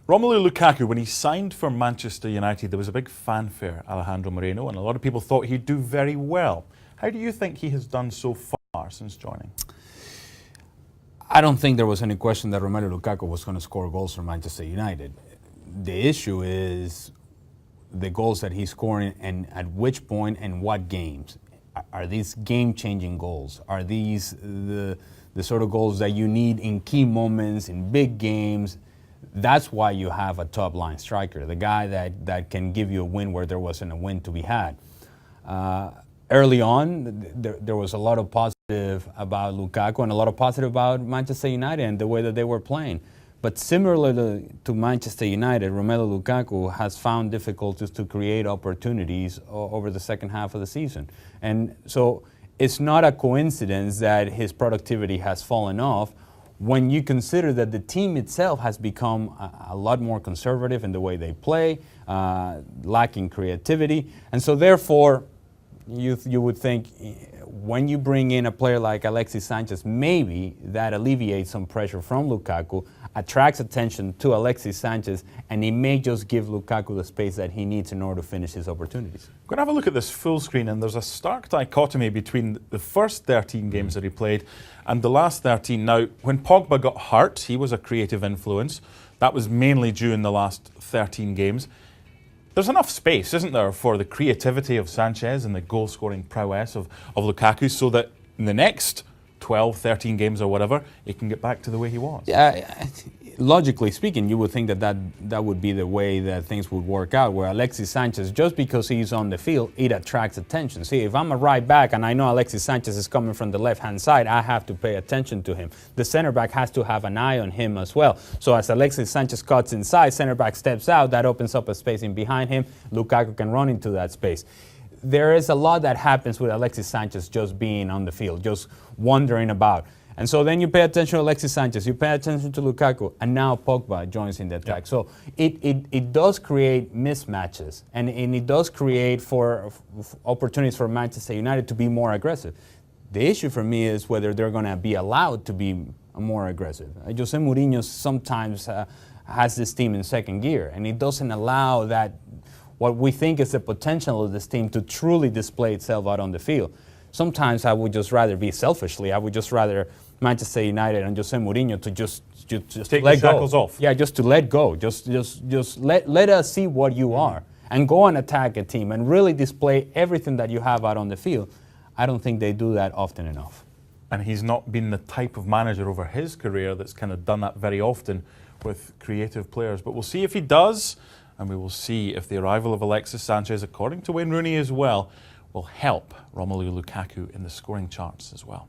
Romelu Lukaku, when he signed for Manchester United, there was a big fanfare, Alejandro Moreno, and a lot of people thought he'd do very well. How do you think he has done so far since joining? I don't think there was any question that Romelu Lukaku was going to score goals for Manchester United. The issue is the goals that he's scoring and at which point and what games. Are these game-changing goals? Are these the sort of goals that you need in key moments, in big games? That's why you have a top-line striker, the guy that can give you a win where there wasn't a win to be had. Early on, there was a lot of positive about Lukaku and a lot of positive about Manchester United and the way that they were playing. But similarly to Manchester United, Romelu Lukaku has found difficulties to create opportunities over the second half of the season. And so it's not a coincidence that his productivity has fallen off when you consider that the team itself has become a lot more conservative in the way they play, lacking creativity. And so therefore, you would think when you bring in a player like Alexis Sanchez, maybe that alleviates some pressure from Lukaku, attracts attention to Alexis Sanchez, and it may just give Lukaku the space that he needs in order to finish his opportunities. We're going to have a look at this full screen, and there's a stark dichotomy between the first 13 games that he played and the last 13. Now, when Pogba got hurt, he was a creative influence. That was mainly due in the last 13 games. There's enough space, isn't there, for the creativity of Sanchez and the goal-scoring prowess of Lukaku so that in the next 12, 13 games or whatever, he can get back to the way he was? Yeah, logically speaking, you would think that would be the way that things would work out, where Alexis Sanchez, just because he's on the field, it attracts attention. See, if I'm a right back and I know Alexis Sanchez is coming from the left-hand side, I have to pay attention to him. The center back has to have an eye on him as well. So as Alexis Sanchez cuts inside, center back steps out, that opens up a space in behind him. Lukaku can run into that space. There is a lot that happens with Alexis Sanchez just being on the field, just wandering about. And so then you pay attention to Alexis Sanchez, you pay attention to Lukaku, and now Pogba joins in the attack. Yep. So it does create mismatches, and it does create for opportunities for Manchester United to be more aggressive. The issue for me is whether they're going to be allowed to be more aggressive. Jose Mourinho sometimes has this team in second gear, and it doesn't allow that what we think is the potential of this team to truly display itself out on the field. Sometimes I would just rather be selfishly, I would just rather Manchester United and Jose Mourinho to just take let the shackles go. off. Yeah, just to let go. Just let us see what you are and go and attack a team and really display everything that you have out on the field. I don't think they do that often enough. And he's not been the type of manager over his career that's kind of done that very often with creative players. But we'll see if he does, and we will see if the arrival of Alexis Sanchez, according to Wayne Rooney as well, will help Romelu Lukaku in the scoring charts as well.